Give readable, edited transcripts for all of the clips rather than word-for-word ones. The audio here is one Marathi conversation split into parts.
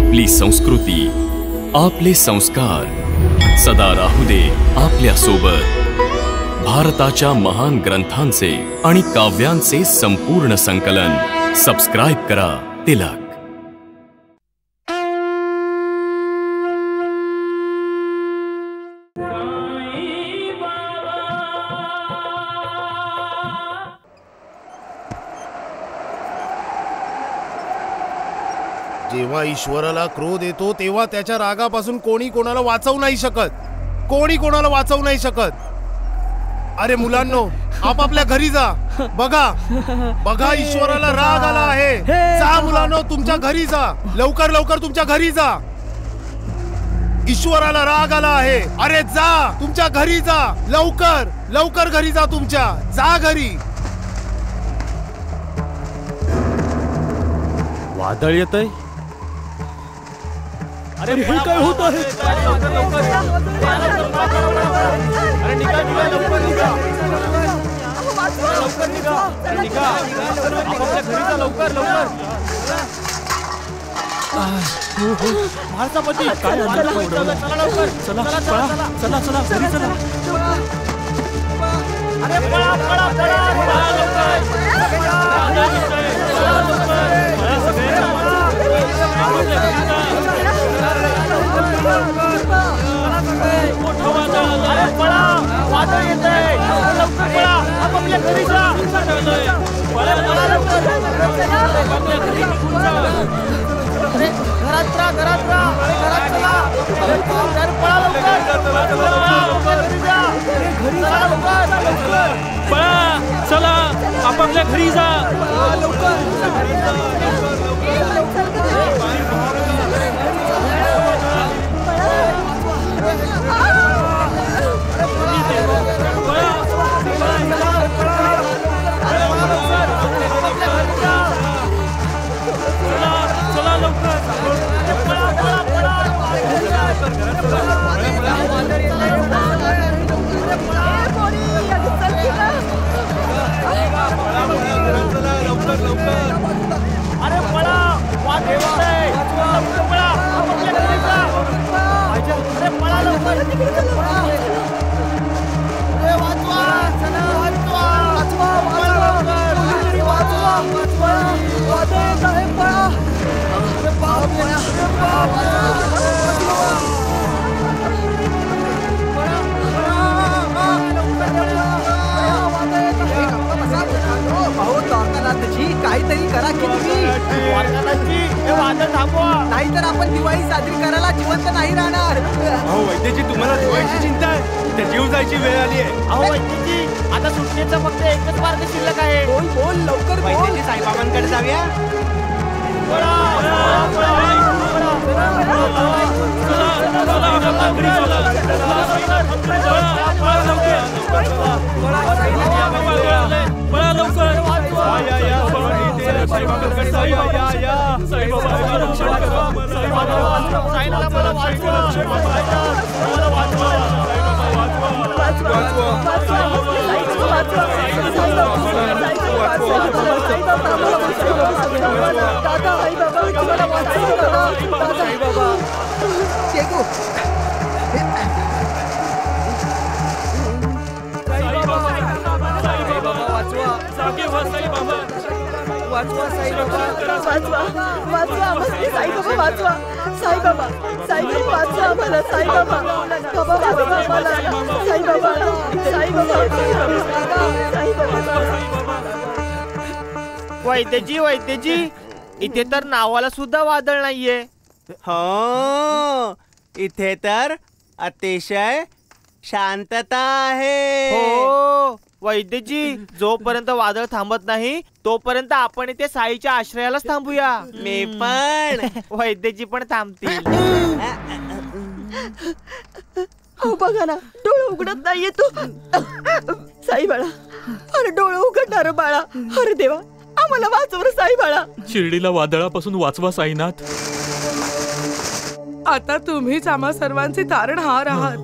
आपली संस्कृती, आपले संस्कार सदा राहू दे आपल्या सोबत। भारताच्या महान ग्रंथांचे आणि काव्यांचे संपूर्ण संकलन सबस्क्राइब करा तिलक। जेव्हा ईश्वराला क्रोध येतो तेव्हा त्याच्या रागापासून कोणी कोणाला वाचवू नाही शकत, कोणी कोणाला वाचवू नाही शकत। अरे मुलांनो, आपापल्या घरी जा। बघा बघा, ईश्वराला राग आला आहे। जा मुलांनो, तुमच्या घरी जा, लवकर लवकर तुमच्या घरी जा। ईश्वराला राग आला आहे। अरे जा, तुमच्या घरी जा, लवकर लवकर घरी जा, तुमच्या जा घरी। वादळ येतंय। अरे हे काय होत आहे? अरे निघा निघा, लवकर निघा, लवकर निघा, अरे निघा, आपापल्या घरी जा, लवकर लवकर। महाराजापती काय चला लवकर, चला चला चला चला घरी चला। अरे पळा पळा पळा वादळ येतंय, लवकर पळा, आपापल्या घरी जा। पळा पळा लवकर, अरे घरात राहा, घरात राहा, घरात चला, पळा लवकर, घरी जा, चला लवकर, पळा चला, आपापल्या घरी जा लवकर। अरे पळा, वादळ येतंय, लवकर पळा, आपापल्या घरी जा। अरे पळा लवकर, अरे वाचवा, चला वाचवा, वाचवा, वाचवा, वाचवा, वादळ येत आहे, पळा। अरे बाप रे, अरे बाप, काहीतरी करा की तुम्ही। वादळ थांबवा, नाहीतर आपण दिवाळी साजरी करायला जिवंत नाही राहणार। अहो वैद्यजी, तुम्हाला दिवाळीची चिंता आहे, त्या जीव जायची वेळ आली आहे। अहो वैद्यजी, आता सुटकेचा फक्त एकच मार्ग शिल्लक आहे। बोल बोल, लवकर बोल। वैद्यजी, साईबाबांकडे जाऊया। वाचवा साईबाबा, वाचवा वाचवा आम्हाला, साईबाबा वाचवा, साईबाबा साईबाबा वाचवा आम्हाला, साईबाबा बाबा वाचवा आम्हाला, साईबाबा साईबाबा साईबाबा। वैद्यजी वैद्यजी, इथे तर नावाला सुद्धा वादळ नाहीये। हो, इथे तर अतिशय शांतता आहे। हो वैद्यजी, जोपर्यंत वादळ थांबत नाही तोपर्यंत आपण इथे साईच्या आश्रयालाच थांबूया। मी पण वैद्यजी पण थांबतील। हो बघा ना, डोळे उघडत नाहीये तू। साई बाळा, अरे डोळे उघडणार बाळा, अरे देवा आम्हाला वाचव रे साई बाळा। शिर्डीला वादळापासून वाचवा साईनाथ। आता तुम्हीच आम्हा सर्वांचे तारणहार आहात।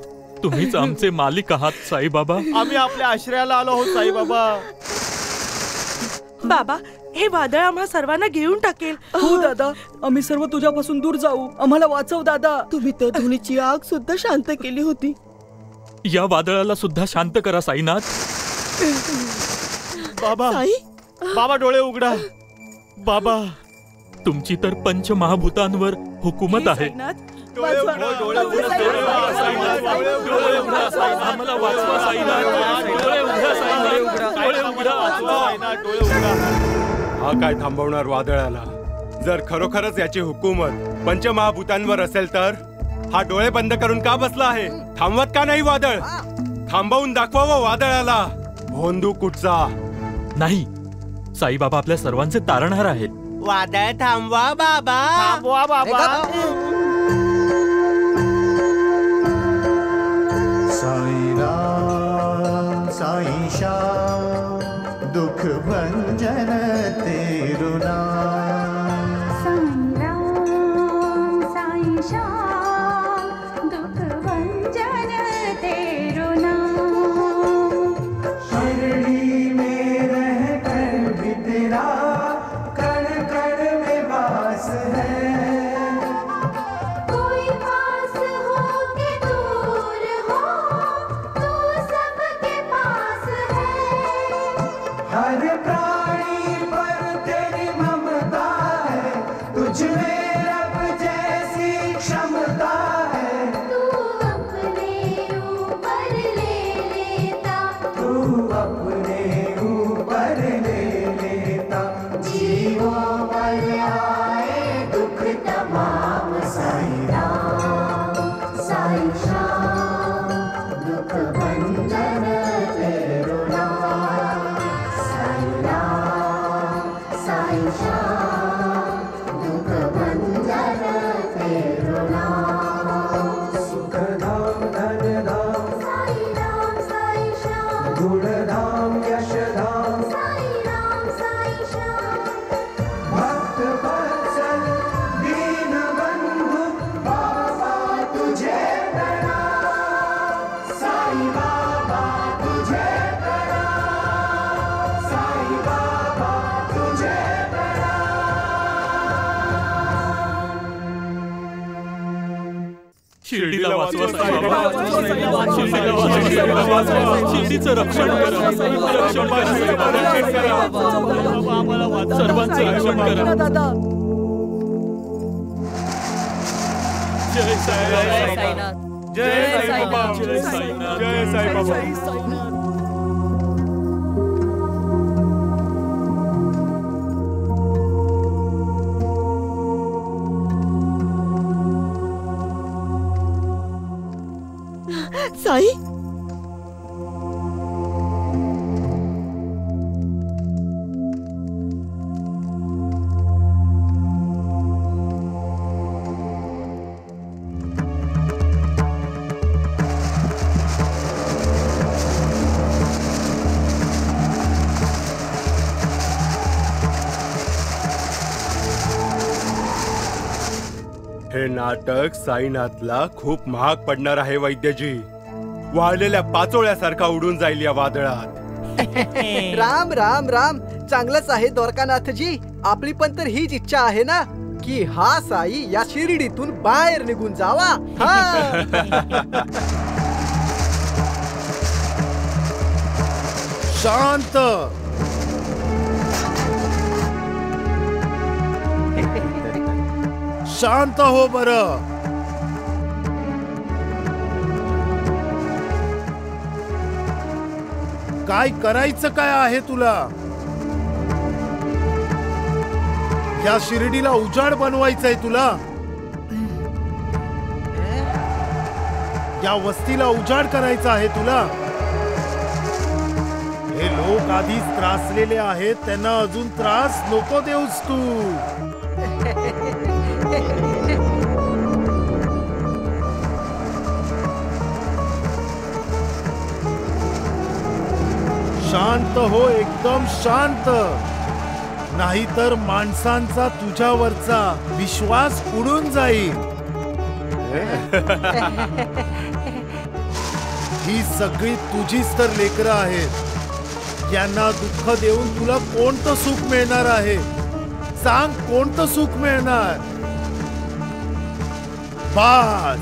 तुम्हीच आमचे मालिक आहात साईबाबा। आम्ही आपल्या आश्रयाला आलो आहोत साईबाबा। बाबा, हे वादळ आम्हा सर्वांना घेऊन टाकेल. हो दादा, आम्ही सर्व तुझ्यापासून दूर जाऊ. आम्हाला वाचव दादा. तुम्ही तर धुनीची आग सुद्धा शांत केली होती. या वादळाला सुद्धा शांत करा साईनाथ. बाबा साई, बाबा डोळे उघडा. बाबा तुमची तर पंचमहाभूतांवर हुकूमत आहे. साईनाथ, वाचवा. डोळे उघडा. आम्हाला वाचवा साईनाथ. डोळे उघडा साईनाथ. डोळे उघडा. हा काय थांबवणार वादळाला? जर खरोखरच याची हुकूमत पंचमहाभूतांवर असेल तर हा डोळे बंद करून का बसला आहे? थांबवत का नाही वादळ? थांबवून दाखवावं वादळाला. भोंदू कुठचा? नाही, साईबाबा आपल्या सर्वांचे तारणहार आहेत. वादळ थांबवा बाबा. थांबवा बाबा. साईराम साई श्याम दुख भंजन तेरु नाम. साईराम साई श्याम दुख भंजन तेरु नाम. शिरडी में रह कर भी तेरा कण कण में वास है. कोई पास हो के दूर हो, तू सबके पास है. हर प्राणी पर तेरी ममता है. तुझ में रब जैसी क्षमता है. तू अपने ऊपर ले लेता, तू अपने ऊपर ले लेता. जीवों पर आए दुख तमाम. साई राम साई श्याम दुख भंजन तेरु नाम. साई राम साई श्याम दुख भंजन तेरु नाम. सुख धाम धन धाम साईराम साई श्याम, गुण धाम यश धाम. साईराम साई श्याम. भक्त वत्सल दीन बंधु बाबा तुझे प्रणाम. साई बाबा तुझे प्रणाम. साई बाबा तुझे शिर्डीला वाचवा साईबाबा. शिर्डीला वाचवा. शिर्डीचं रक्षण करा. रक्षण करा. सर्वांचं रक्षण करा. दादा. जय साईनाथ. साईनाथ. जय साईबाबा. जय साईनाथ. जय साईबाबा. साई, हे नाटक साईनाथला खूप महाग पडणार आहे वैद्यजी. वाळलेल्या पाचोळ्यासारखा उडून जाईल या वादळात. राम राम राम. चांगलंच आहे द्वारकानाथजी. आपली पण तर हीच इच्छा आहे ना की हा साई या शिर्डीतून बाहेर निघून जावा. शांत. शांत हो बरं. काय करायचं काय आहे तुला? या शिर्डीला उजाड बनवायचंय तुला? या वस्तीला उजाड करायचा आहे तुला? हे लोक आधीच त्रासलेले आहेत, त्यांना अजून त्रास नको देऊस तू. शांत हो, एकदम शांत. नाहीतर माणसांचा तुझ्यावरचा विश्वास उडून जाईल. ही सगळी तुझीच तर लेकरं आहेत. यांना दुःख देऊन तुला कोणतं सुख मिळणार आहे? सांग, कोणतं सुख मिळणार? बस,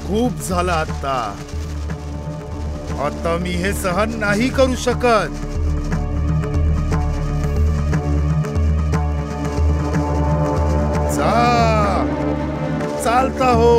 खूप झालं आता. आता मी हे सहन नाही करू शकत. चालता हो.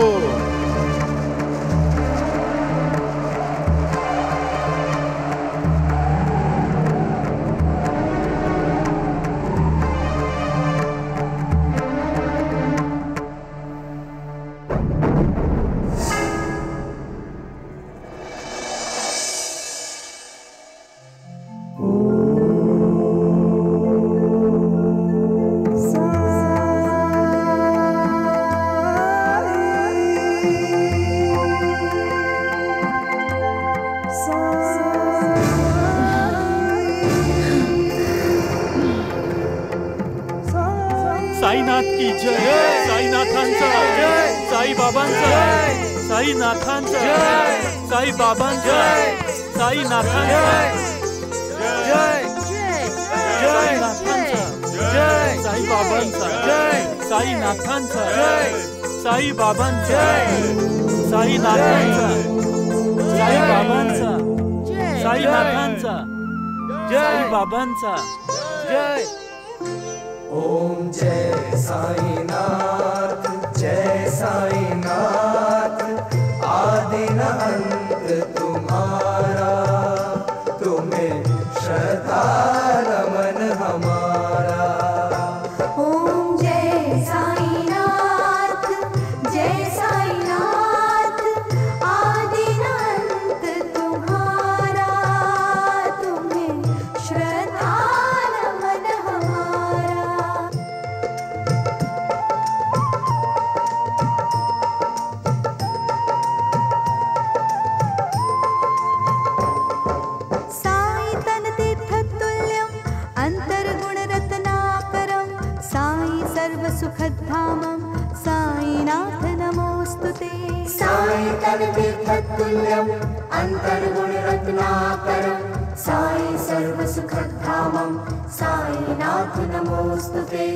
साईनाथ की जय. साईनाथांचा जय. साईबाबांचा जय. साईनाथांचा जय. साईबाबांचा जय. साईनाथांचा जय. साईनाथांचा जय. साईबाबांचा जय. साईनाथांचा जय. साईबाबांचा जय. साईनाथांचा साईबाबांचा साईनाथांचा साईबाबांचा जय. ओम जय साईनाथ, जय साईनाथ. आदि न अंत तुम्हारा, तुम्हें श्रद्धा नमन हमारा. ओम जय साईनाथ, जय साईनाथ. आदि न अंत तुम्हारा, तुम्हें श्रद्धा नमन हमारा. साई तन तीर्थतुल्यं अन्तर्गुणरत्नाकरं साई सर्वसुखधामं साईनाथ नमोस्तुते. साई तन तीर्थतुल्यं अन्तर्गुणरत्नाकरं साई सर्वसुखधामं साईनाथ नमोस्तुते.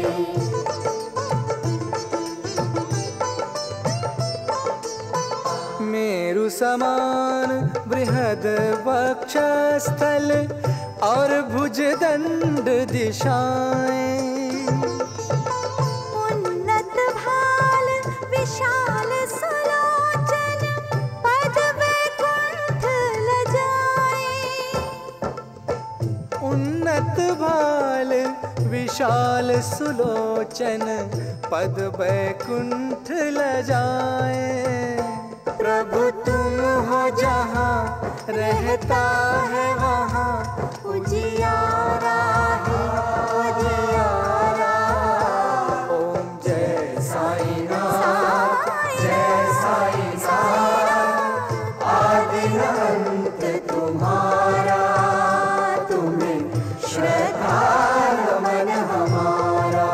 मेरु समान बृहद वक्षस्थल और भुजदंड दिशाएं. उन्नत भाल विशाल सुलोचन पद वैकुंठ लजाए. उन्नत भाल विशाल सुलोचन पद वैकुंठ लजाए. प्रभु तुम हो जहाँ, रहता है वहाँ उजियारा है उजियारा. ओम जय साईनाथ, जय साईनाथ. आदि न अंत तुम्हारा, तुम्हें श्रद्धा नमन हमारा.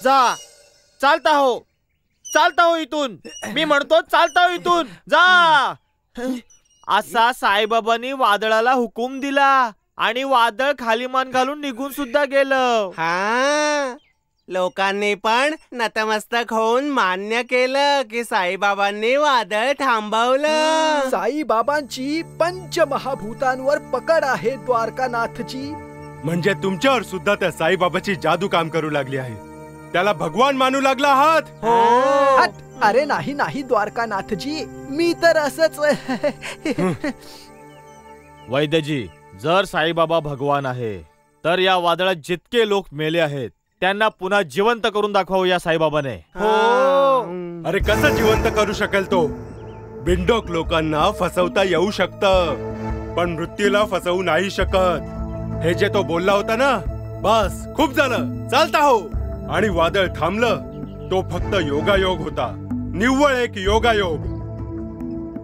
जा, चालता हो इथून. मी म्हणतो चालता हो इथून. जा. असा साईबाबांनी वादळाला हुकूम दिला आणि वादळ खाली मान घालून निघून सुद्धा गेलं. हा, लोकांनी पण नतमस्तक होऊन मान्य केलं की साईबाबांनी वादळ थांबवलं. साईबाबांची पंचमहाभूतांवर पकड आहे द्वारकानाथजी. म्हणजे तुमच्यावर सुद्धा त्या साईबाबाची जादू काम करू लागली आहे. त्याला भगवान मानू लागला आहात. हट, अरे नाही नाही द्वारकानाथजी, मी तर असंच. वैद्यजी, जर साईबाबा भगवान आहे तर या वादळात जितके लोक मेले आहेत त्यांना पुन्हा जिवंत करून दाखवावं या साईबाबाने. अरे कसं जिवंत करू शकेल तो? बिंडोक लोकांना फसवता येऊ शकतं, पण मृत्यूला फसवू नाही शकत. हे जे तो बोलला होता ना, बस खूप झालं. चालता हो. आणि वादळ थांबलं तो फक्त योगायोग होता, निव्वळ एक योगायोग.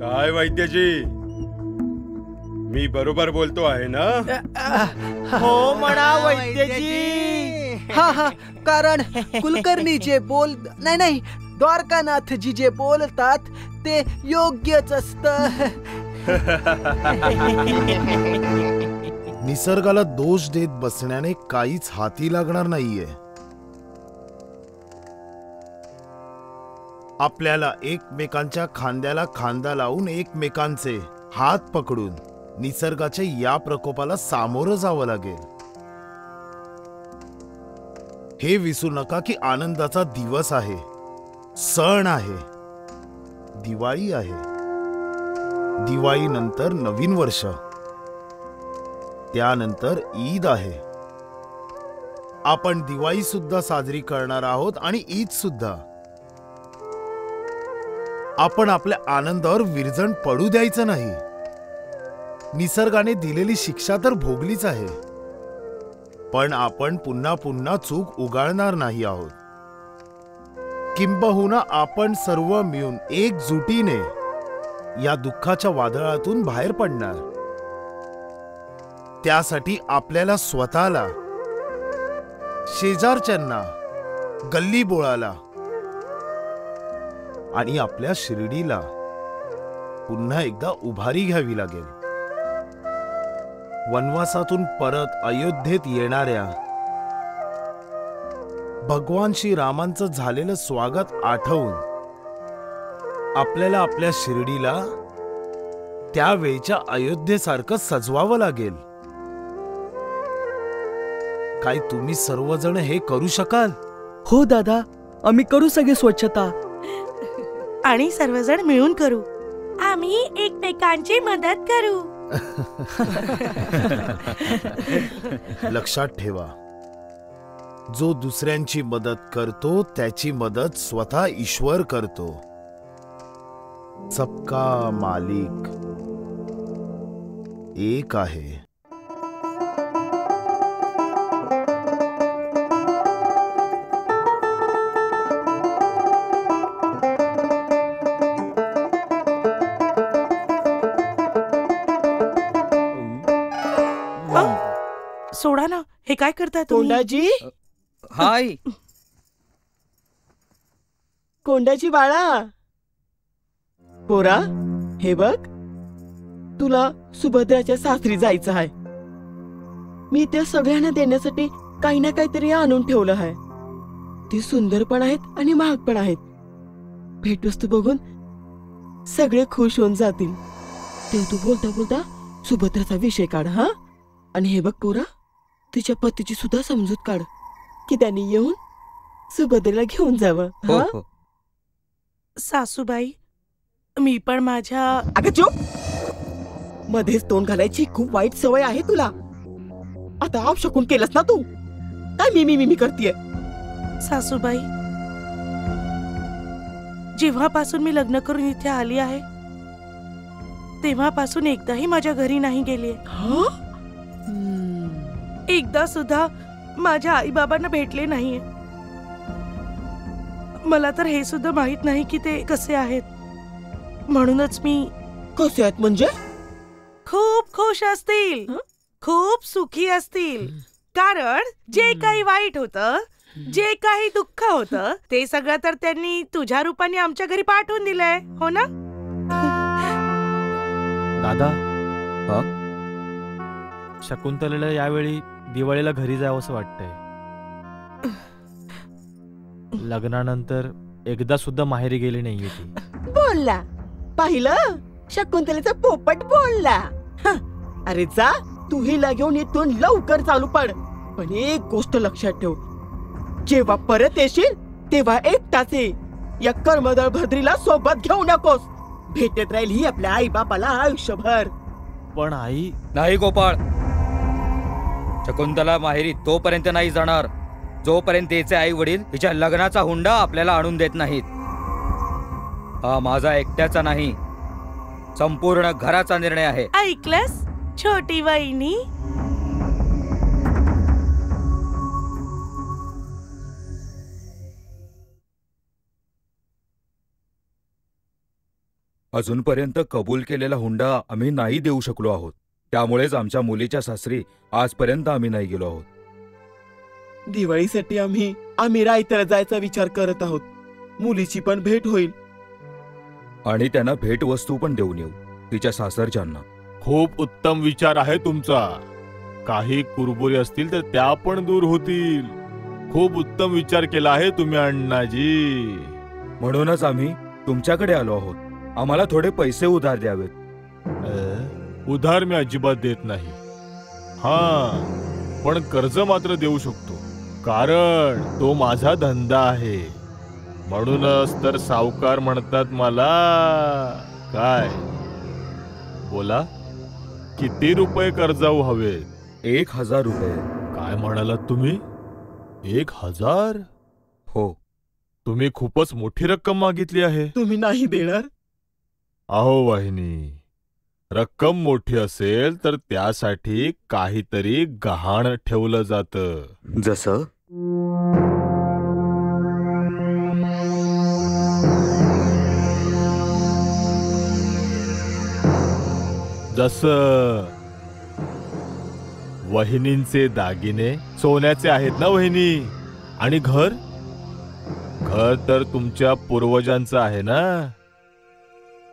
काय वैद्यजी, मी बरोबर बोलतो आहे ना? हो म्हणा वैद्यजी. हा, कारण कुलकर्णी जे बोल नाही द्वारकानाथजी जे बोलतात ते योग्यच असतं. निसर्गाला दोष देत बसण्याने काहीच हाती लागणार नाहीये. आपल्याला एकमेकांच्या खांद्याला खांदा लावून एकमेकांचे हात पकडून निसर्गाच्या या प्रकोपाला सामोरं जावं लागेल. हे विसरू नका की आनंदाचा दिवस आहे, सण आहे, दिवाळी आहे. दिवाळीनंतर नवीन वर्ष, त्यानंतर ईद आहे. आपण दिवाळी सुद्धा साजरी करणार आहोत आणि ईद सुद्धा. आपण आपल्या आनंदावर विरजण पडू द्यायचं नाही. निसर्गाने दिलेली शिक्षा तर भोगलीच आहे, पण आपण पुन्हा पुन्हा चूक उगाळणार नाही आहोत. किंबहुना आपण सर्व मिळून एकजुटीने या दुःखाच्या वादळातून बाहेर पडणार. त्यासाठी आपल्याला स्वतःला, शेजारच्यांना, गल्ली बोळाला आणि आपल्या शिर्डीला पुन्हा एकदा उभारी घ्यावी लागेल. वनवासातून परत अयोध्येत येणाऱ्या भगवान श्रीरामांचं झालेलं स्वागत आठवून आपल्याला आपल्या शिर्डीला त्यावेळच्या अयोध्येसारखं सजवावं लागेल. काय तुम्ही सर्वजण हे करू शकाल? हो दादा, आम्ही करू सगळी स्वच्छता आणि सर्वजण मिळून करू. आम्ही एकमेकांची मदत करू. लक्षात ठेवा, जो दुसऱ्यांची मदत करतो त्याची मदत स्वतः ईश्वर करतो. सबका मालिक एक आहे. सोडा ना, हे काय करताय तुम्ही? कोंडाजी, हाय. कोंडाजी बाळा, पोरा हे बघ, तुला सुभद्राच्या सासरी जायचं आहे. मी त्या सगळ्यांना देण्यासाठी काही ना काहीतरी आणून ठेवलं आहे. ते सुंदर पण आहेत आणि महाग पण आहेत. भेटवस्तू बघून सगळे खुश होऊन जातील. ते तू बोलता बोलता सुभद्राचा विषय काढ. हा, आणि हे बघ पोरा, तिच्या पतीची सुद्धा समजूत काढ की त्यांनी येऊन सुभद्रेला घेऊन जावं. हो हो. सासूबाई, मी पण माझ्या... अगं चुप, मध्येच तोंड घालायची खूप वाईट सवय आहे तुला. आता आवशकून केलंस ना तू. काय मी करतीये? सासूबाई, जेव्हापासून मी लग्न करून इथे आली आहे तेव्हापासून एकदाही माझ्या घरी नाही गेली. एकदा सुद्धा माझ्या आई बाबांना भेटले नाहीये. मला तर हे सुद्धा माहित नाही की ते कसे आहेत. म्हणूनच मी... कसे आहेत म्हणजे? खूप खुश असतील, खूप सुखी असतील. कारण जे काही वाईट होतं, जे काही दुःख होतं, ते सगळं तर त्यांनी तुझ्या रूपाने आमच्या घरी पाठवून दिलंय, हो ना? दादा, शकुंतलेला यावेळी दिवाळीला घरी जावं असं वाटतंय. लग्नानंतर एकदा सुद्धा माहेरी गेली नाहीये ती. बोलला, पाहिलं, शकुंतलेचा पोपट बोलला. अरे जा, तू हिला घेऊन इथून लवकर चालू पड. पण एक गोष्ट लक्षात ठेव, जेव्हा परत येशील तेव्हा एकटाच ये. या कर्मदळ भद्रीला सोबत घेऊ नकोस. भेटत राहील ही आपल्या आई बापाला आयुष्यभर. पण आई... नाही गोपाळ, शकुंतला माहेरी तोपर्यंत नाही जाणार जोपर्यंत तिचे आई वडील तिच्या लग्नाचा हुंडा आपल्याला आणून देत नाहीत. हा माझा एकट्याचा नाही, संपूर्ण घराचा निर्णय आहे. ऐकलंस छोटी वहिनी? अजूनपर्यंत कबूल केलेला हुंडा आम्ही नाही देऊ शकलो आहोत. त्यामुळेच आमच्या मुलीच्या सासरी आजपर्यंत आम्ही नाही गेलो आहोत. दिवाळीसाठी आम्ही रायतला जायचा विचार करत आहोत. मुलीची पण भेट होईल. आणि त्यांना भेटवस्तू पण देऊन येऊ तिच्या सासरच्यांना. खूप उत्तम विचार आहे तुमचा. काही कुरबुरे असतील तर त्या पण दूर होतील. खूप उत्तम विचार केला आहे तुम्ही अण्णाजी. म्हणूनच आम्ही तुमच्याकडे आलो आहोत. आम्हाला थोडे पैसे उधार द्यावेत. उधार मी अजिबात देत नाही. हा, पण कर्ज मात्र देऊ शकतो, कारण तो माझा धंदा आहे. म्हणूनच तर सावकार म्हणतात मला. काय बोला, किती रुपये कर्जाऊ हवेत? 1000 रुपये. काय म्हणालात तुम्ही? 1000? हो. तुम्ही खूपच मोठी रक्कम मागितली आहे. तुम्ही नाही देणार? अहो वाहिनी, रक्कम मोठी असेल तर त्यासाठी काहीतरी गहाण ठेवलं जातं. जसं? जसं वहिनींचे दागिने सोन्याचे आहेत ना वहिनी. आणि घर घर तर तुमच्या पूर्वजांचं आहे ना,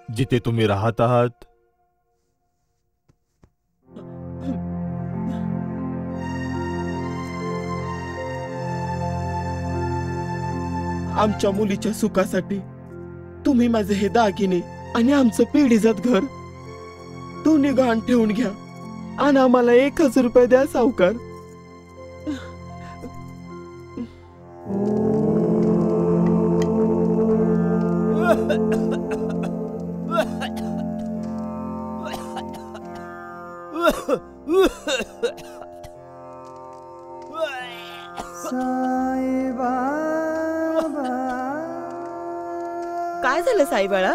जिथे तुम्ही राहत आहात. आमच्या मुलीच्या सुखासाठी तुम्ही माझे हे दागिने आणि आमचं पिढीजात घर दोन्ही गहाण ठेवून घ्या आणि आम्हाला 1000 रुपये द्या सावकार. काय झालं साईबाळा?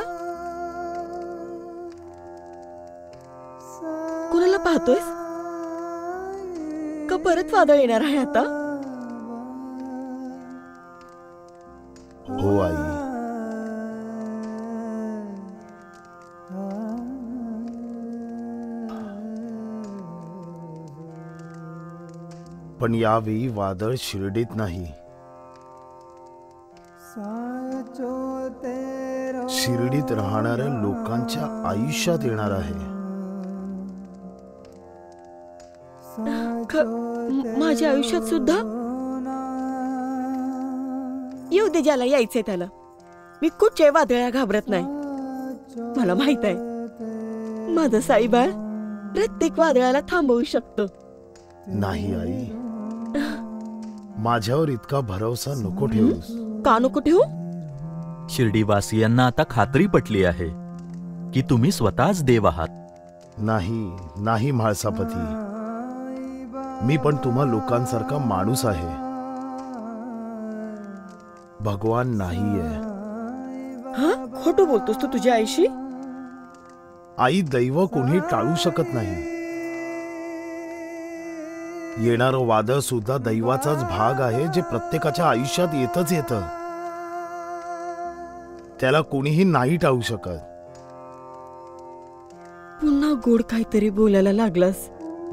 कुणाला पाहतोयस? का परत वादळ येणार आहे आता? हो आई. पण यावेळी वादळ शिर्डीत नाही, शिर्डीत राहणाऱ्या लोकांच्या आयुष्यात येणार आहे. माझ्या आयुष्यात सुद्धा येऊ दे, ज्याला यायचंय त्याला. मी कुठच्या वादळा घाबरत नाही. मला माहित आहे माझं साईबाळ प्रत्येक वादळाला थांबवू शकतो. नाही आई, माझ्यावर इतका भरोसा नको ठेवूस. का नको ठेवू? शिर्डीवासियांना आता खात्री पटली आहे की तुम्ही स्वतःच देव आहात. नाही नाही म्हाळसापती, मी पण तुम्हा लोकांसारखा माणूस आहे. भगवान नाहीये. हा, खोटं बोलतोस तू तुझ्या आईशी? आई, दैव कोणी टाळू शकत नाही. येणारं वादळ सुद्धा दैवाचाच भाग आहे, जे प्रत्येकाच्या आयुष्यात येतच येतं. त्याला कोणीही नाही टाळू शकत. पुन्हा गोड काहीतरी बोलायला लागलास.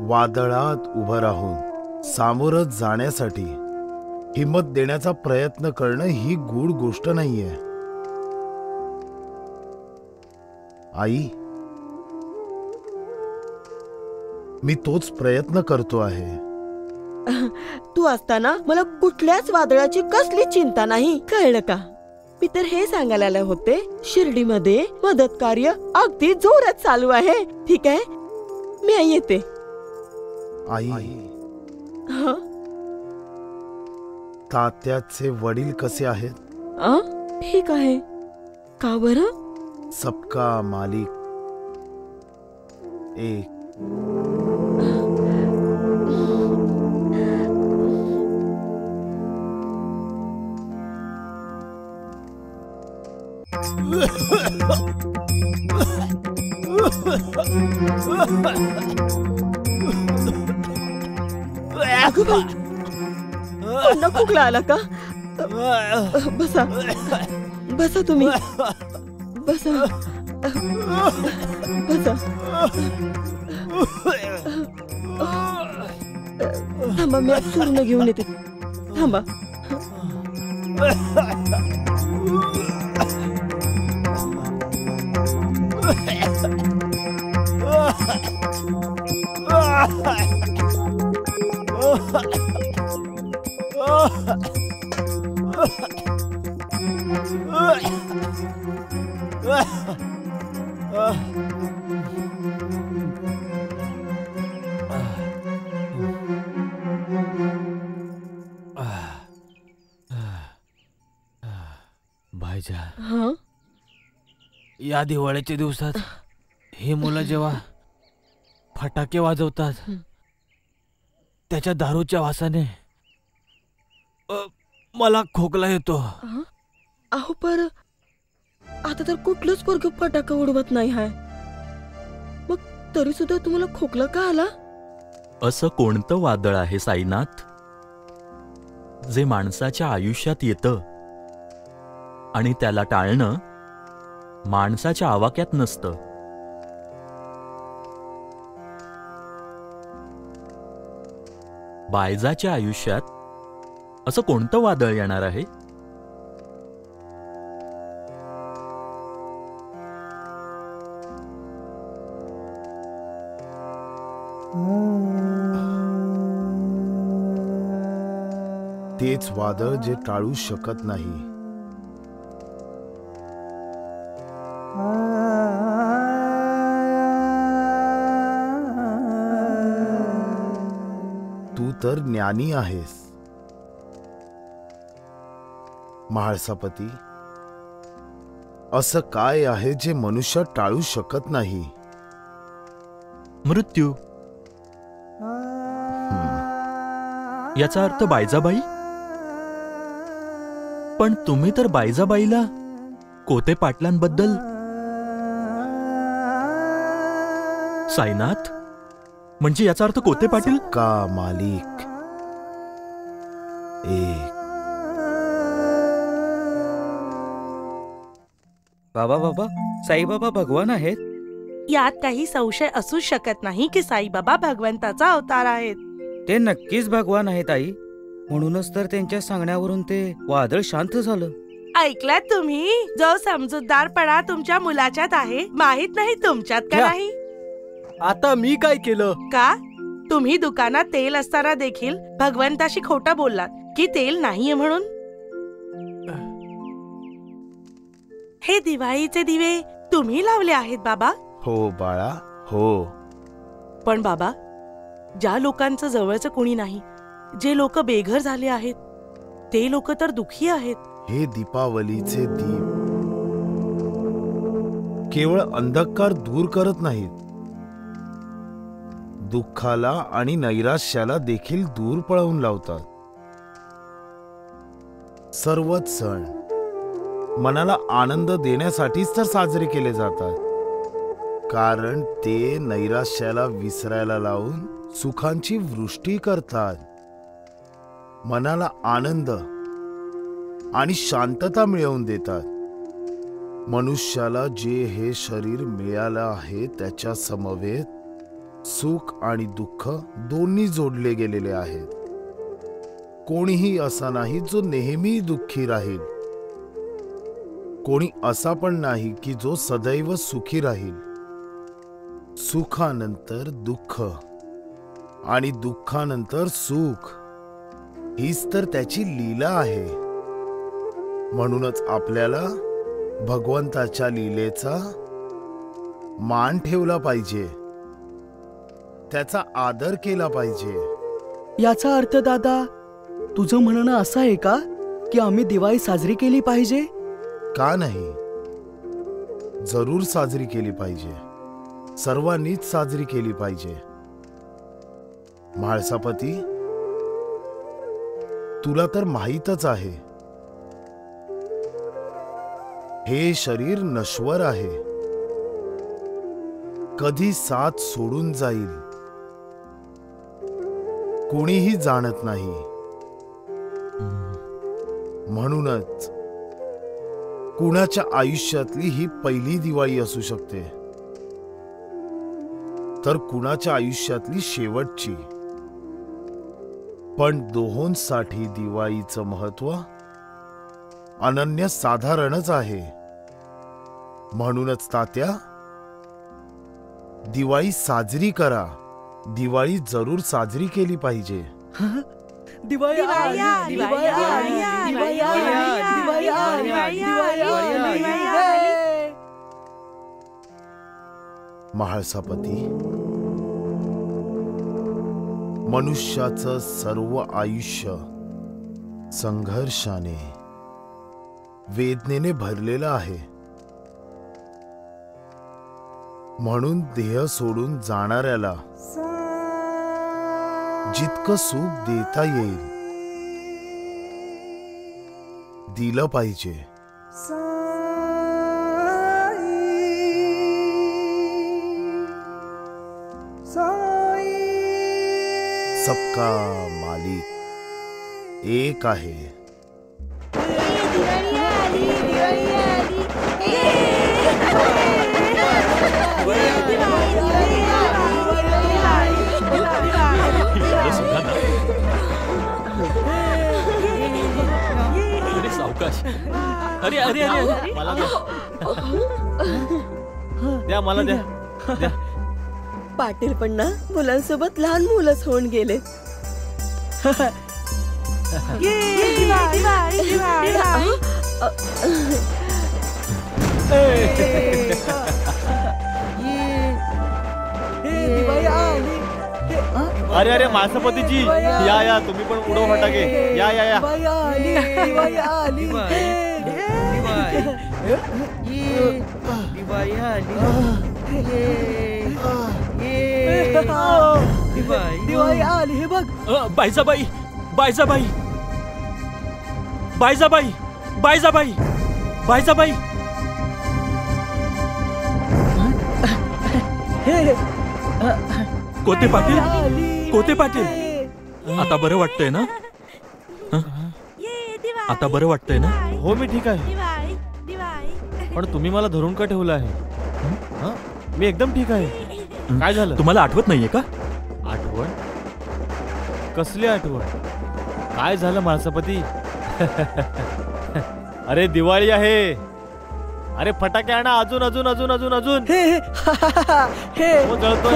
वादळात उभं राहून सामोरं जाण्यासाठी हिम्मत देण्याचा प्रयत्न करणं ही गूढ गोष्ट नाहीये. आई, मी तोच प्रयत्न करतो आहे. तू असताना मला कुठल्याच वादळाची कसली चिंता नाही, कळलं का? मी तर हे सांगायला आले होते, शिर्डीमध्ये मदत कार्य अगदी जोरात चालू आहे. ठीक आहे, मी येते. आई, हा, तात्याचे वडील कसे आहेत? ठीक आहे. का बरं? सबका मालिक एक. अगं बाई, पुन्हा खोकला आला का? बसा बसा, तुम्ही बसा बसा. थांबा, मी चूर्ण घेऊन येते. थांबा. भाईजा, हा या दिवाळीच्या दिवसात ही मुलं जेव्हा फटाके वाजवतात त्याच्या दारूच्या वासाने मला खोकला येतो. अहो पर आता तर कुठलंच पोरग फटाका उडवत नाही हाय, मग तरी सुद्धा तुम्हाला खोकला का आला? असं कोणतं वादळ आहे साईनाथ जे माणसाच्या आयुष्यात येतं आणि त्याला टाळणं माणसाच्या आवाक्यात नसतं? बायजाच्या आयुष्यात असं कोणतं वादळ येणार आहे? तेच वादळ जे टाळू शकत नाही. तू तर ज्ञानी आहेस म्हाळसापती. असं काय आहे जे मनुष्य टाळू शकत नाही? मृत्यू. याचा अर्थ बायजाबाई. पण तुम्ही तर बायजाबाईला कोते पाटलांबद्दल. साईनाथ, म्हणजे याचा अर्थ कोते पाटील का मालिक एक. बाबा, साईबाबा भगवान आहेत? यात काही संशय असू शकत नाही की साईबाबा भगवंताचा अवतार आहेत. ते नक्कीच भगवान आहेत आई. म्हणूनच तर त्यांच्या सांगण्यावरून ते वादळ शांत झालं. ऐकलात तुम्ही? जो समजूतदारपणा तुमच्या मुलाच्यात आहे माहित नाही तुमच्यात का नाही? आता मी काय केलं? का तुम्ही दुकानात तेल असताना देखील भगवंताशी खोटं बोललात की तेल नाहीये म्हणून? हे दिवाळीचे दिवे तुम्ही लावले आहेत बाबा? हो बाळा, हो. पण बाबा, ज्या लोकांचं जवळचं कोणी नाही, जे लोक बेघर झाले आहेत, ते लोक तर दुखी आहेत. हे दीपावलीचे दीप केवळ अंधकार दूर करत नाहीत, दुःखाला आणि नैराश्याला देखील दूर पळवून लावतात. सर्वच सण मनाला आनंद देण्यासाठीच तर साजरे केले जातात, कारण ते नैराश्याला विसरायला लावून सुखांची वृष्टी करतात. मनाला आनंद आणि शांतता मिळवून देतात. मनुष्याला जे हे शरीर मिळालं आहे त्याच्या समवेत सुख आणि दुःख दोन्ही जोडले गेलेले आहेत. कोणीही असा नाही जो नेहमी दुःखी राहील. कोणी असा पण नाही की जो सदैव सुखी राहील. सुखानंतर दुःख आणि दुःखानंतर सुख, हीच तर त्याची लीला आहे. म्हणूनच आपल्याला भगवंताच्या लीलेचा मान ठेवला पाहिजे, त्याचा आदर केला पाहिजे. याचा अर्थ दादा, तुझं म्हणणं असं आहे का की आम्ही दिवाळी साजरी केली पाहिजे? का नाही, जरूर साजरी केली पाहिजे. सर्वांनीच साजरी केली पाहिजे. म्हाळसापती, तुला तर माहीतच आहे, हे शरीर नश्वर आहे, कधी साथ सोडून जाईल कोणीही जाणत नाही. म्हणूनच कुणाच्या आयुष्यातली ही पहिली दिवाळी असू शकते, तर कुणाच्या आयुष्यातली शेवटची. पण दोहोंसाठी दिवाळीचं महत्व अनन्य साधारणच आहे. म्हणूनच तात्या, दिवाळी साजरी करा. दिवाळी जरूर साजरी केली पाहिजे. दिवाळी आली, दिवाळी आली, दिवाळी आली, दिवाळी आली, दिवाळी आली. महाळसापती, मनुष्याचं सर्व आयुष्य संघर्षाने, वेदनेने भरलेलं आहे. म्हणून देह सोडून जाणाऱ्याला जितकं सुख देता येईल दिलं पाहिजे. सबका मालिक एक आहे. अरे सावकाश. अरे अरे अरे मला द्या, मला द्या. पाटील पण ना मुलांसोबत लहान मुलंच होऊन गेले. अरे अरे माळसापतीजी, या तुम्ही पण उडव फटाके. या या या. दिवाळी आली हे बघ. बायजाबाई, बायजाबाई, बायजाबाई, बायजाबाई, बायजाबाई. कोते पाटील, कोते पाटील, आता बरं वाटतंय ना? आता बरं वाटतंय ना? हो मी ठीक आहे. पण तुम्ही मला धरून का ठेवलं आहे? मी एकदम ठीक आहे. काय झालं? तुम्हाला आठवत नाहीये का? आठवण? कसली आठवण? काय झालं माळसापती? अरे दिवाळी आहे. अरे फटाके आणा, अजून अजून अजून अजून अजून. हो जळतोय.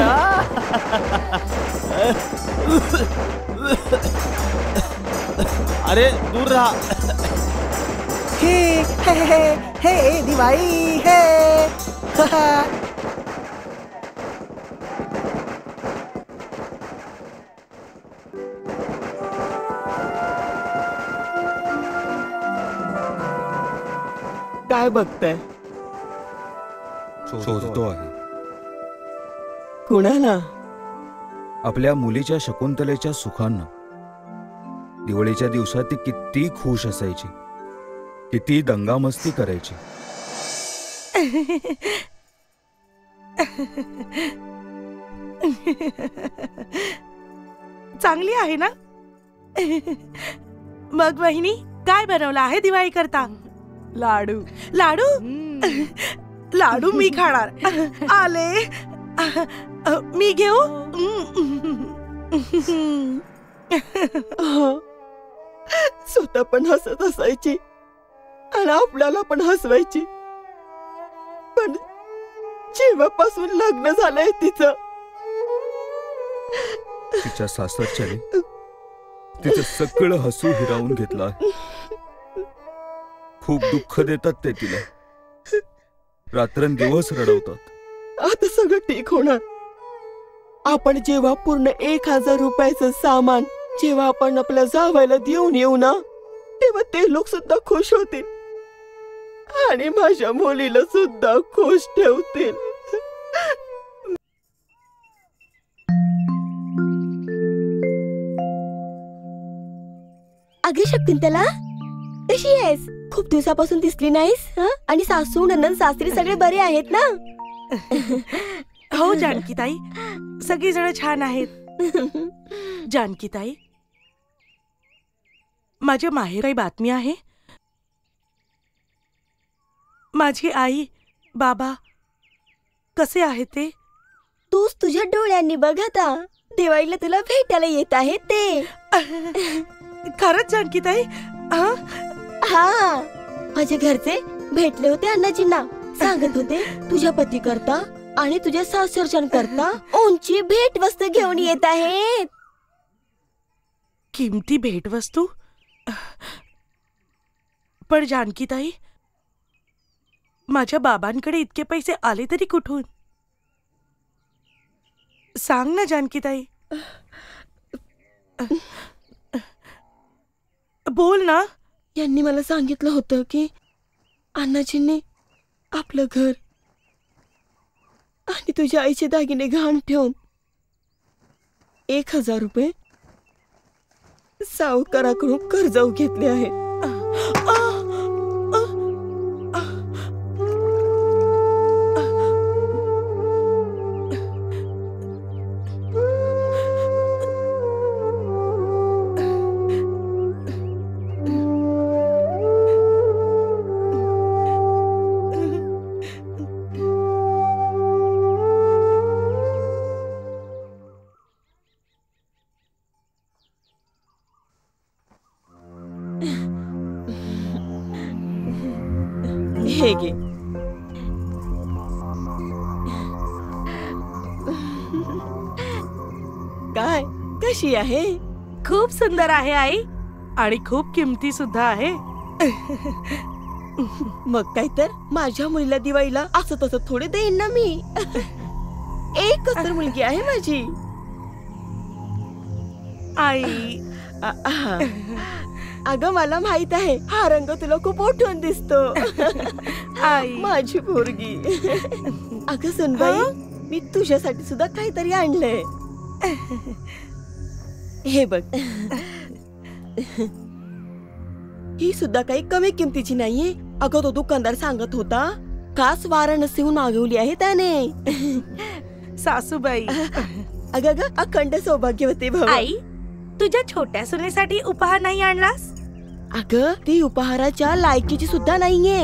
अरे दूर राहा. हे दिवाळी हे. काय बघताय? शोधतो आहे. कुणाला? आपल्या मुलीच्या शकुंतलेच्या सुखांना. दिवाळीच्या दिवसात ती किती खुश असायची, किती दंगामस्ती करायची. चांगली आहे ना? मग वहिनी काय बनवलं आहे दिवाळी करता? लाडू. लाडू? लाडू मी खाणार. आले. मी घेऊ? स्वतः पण हसत असायची आणि आपल्याला पण हसवायची. पण जेव्हापासून लग्न झालंय तिचं, तिच्या सासरच्याने तिचं सगळं हसू हिरावून घेतलं आहे. खूप दुःख देतात ते तिला. रात्रंदिवस रडवतात. आता सगळं ठीक होणार. आपण जेव्हा पूर्ण 1000 रुपयाचं सामान जेव्हा आपण आपल्या जावयाला देऊन येऊ ना, तेव्हा ते लोक सुद्धा खुश होतील आणि माझ्या मुलीला सुद्धा खुश ठेवतील. अगे शकुंतला, कशी आहेस? खूप दिवसापासून दिसली नाहीस. आणि सासू नंदन सासरी सगळे बरे आहेत ना? हो जानकीताई, सगळी जण छान आहेत. जानकीताई, माझ्या माहेर काही बातमी आहे? माझी आई बाबा कसे आहेत ते? तूच तुझ्या डोळ्यांनी बघ आता. दिवाळीला तुला भेटायला येत आहे ते. खरंच जानकीताई? हा, माझे घरचे भेटले होते अण्णाजींना, सांगत होते तुझ्या पती करता आणि तुझ्या सासरच्यां करता उंची भेटवस्तू घेऊन येत आहेत. किमती भेटवस्तू? पण जानकीताई, माझ्या बाबांकडे इतके पैसे आले तरी कुठून? सांग ना जानकीताई, बोल ना. यांनी मला सांगितलं होतं की अण्णाजींनी आपलं घर आणि तुझ्या आईचे दागिने गहाण ठेवून 1000 रुपये सावकाराकडून कर्ज घेतले आहेत. हे घे. काय, कशी आहे? खूप सुंदर आहे आई, आणि खूप किमती सुद्धा आहे. मग काय तर, माझ्या मुलीला दिवाळीला असं तसं थोडे देईन ना मी. एकच तर मुलगी आहे माझी. आई अगं मला माहित आहे, हा रंग तुला खूप उठून दिसतो. आई माझी पोरगी. अगं सुनबाई, मी तुझ्यासाठी सुद्धा काहीतरी आणलंय. हे बघ, ही सुद्धा काही कमी किमतीची नाहीये. अगं तो दुकानदार सांगत होता खास वाराणसीहून मागवली आहे त्याने. सासूबाई, अगं अखंड सौभाग्यवती भव. आई, तुझ्या छोट्या सुनेसाठी उपहार नाही आणलास? अगं ती उपहाराच्या लायकीची सुद्धा नाहीये.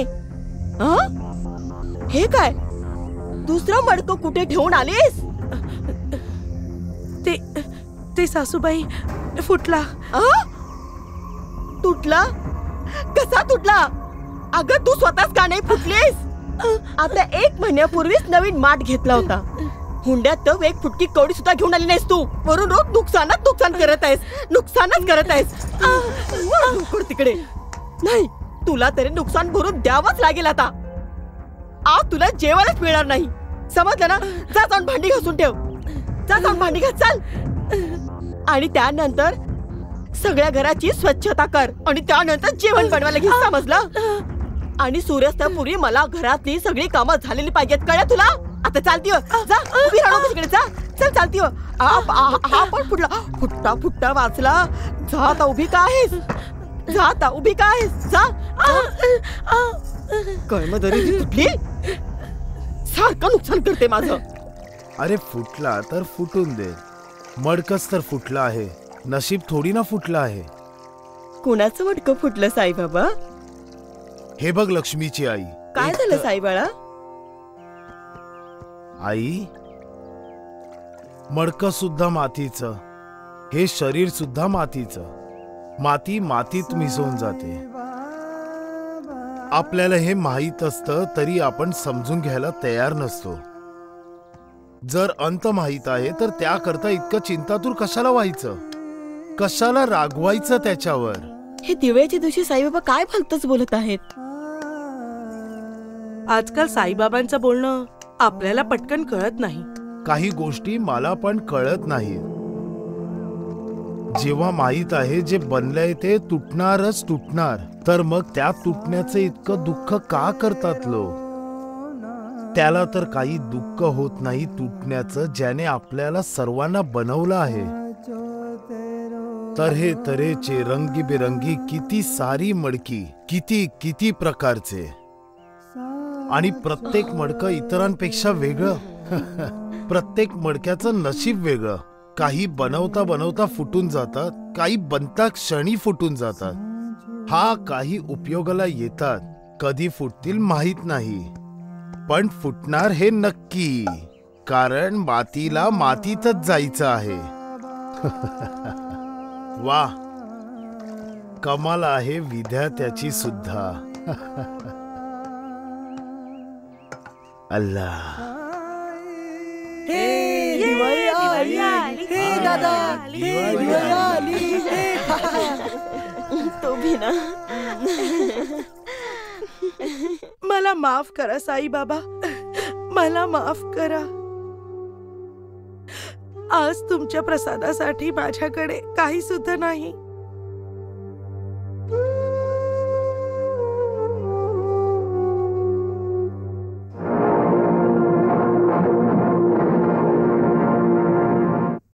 हे काय, दुसरं मडकं कुठे ठेवून आलीस? ते सासूबाई फुटला. तुटला? कसा तुटला? अगं तू स्वतःच का नाही फुटलीस? आता 1 महिन्यापूर्वीच नवीन माठ घेतला होता. हुंड्यात तर 1 फुटकी कवडी सुद्धा घेऊन आली नाहीस तू. वरून रोज नुकसान करत आहेस. नुकसानच करत आहेस. तिकडे नाही, तुला तरी नुकसान भरून द्यावंच लागेल आता. आज तुला जेवायलाच मिळणार नाही, समजलं ना? जा जाऊन भांडी घासून ठेव. जा जाऊन भांडी घास, चल. आणि त्यानंतर सगळ्या घराची स्वच्छता कर आणि त्यानंतर जेवण बनवायला घे, समजलं? आणि सूर्यास्तापूर्वी मला घरातली सगळी कामं झालेली पाहिजेत, कळलं तुला? आता चालती हो, जा, उभी राहा तिकडे, जा, चल चालती हो. हा पण फुटला वाचला. जा आता, उभी का आहेस? जा आता, उभी का आहेस? जा. कर्मदरी तुटली, सारखं नुकसान करते माझं. अरे फुटला तर फुटून दे, मडकच तर फुटला आहे, नशीब थोडी ना फुटला आहे. कुणाचं मडकं फुटलं साईबाबा? हे बघ लक्ष्मीची आई. काय झालं साईबाळा? आई, मडकं सुद्धा मातीचं, हे शरीर सुद्धा मातीचं. माती मातीत मिसळून जाते. आपल्याला हे माहीत असतं तरी आपण समजून घ्यायला तयार नसतो. जर अंत माहीत आहे तर त्याकरता इतकं चिंतातूर कशाला व्हायचं? कशाला रागवायचं त्याच्यावर? हे दिवाळीच्या दिवशी साईबाबा काय भलतंच बोलत आहेत. आजकाल साईबाबांचं बोलणं आपल्याला पटकन कळत नाही. काही गोष्टी मला पण कळत नाहीत. जेव्हा माहीत आहे जे बनलंय ते तुटणारच तुटणार, तर मग त्या तुटण्याचं इतकं दुःख का करतात लोक? त्याला तर काही दुःख होत नाही तुटण्याचं, ज्याने आपल्याला सर्वांना बनवलं आहे. तऱ्हे तऱ्हेचे रंगीबेरंगी किती सारी मडकी, किती किती प्रकारचे, आणि प्रत्येक मडकं इतरांपेक्षा वेगळं. प्रत्येक मडक्याचं नशीब वेगळं. काही बनवता बनवता फुटून जातात, काही बनता क्षणी फुटून जातात. हा काही उपयोगाला येतात, कधी फुटतील माहित नाही, पण फुटणार हे नक्की, कारण मातीला मातीतच जायचं आहे. वा, कमाल आहे विद्यार्थ्याची सुद्धा. अल्लाह. दिवाळी आली. हे दादा, दिवाळी आली. तो भी ना. मला माफ करा साई बाबा, मला माफ करा. आज तुमच्या प्रसादासाठी माझ्याकडे काही सुद्धा नाही.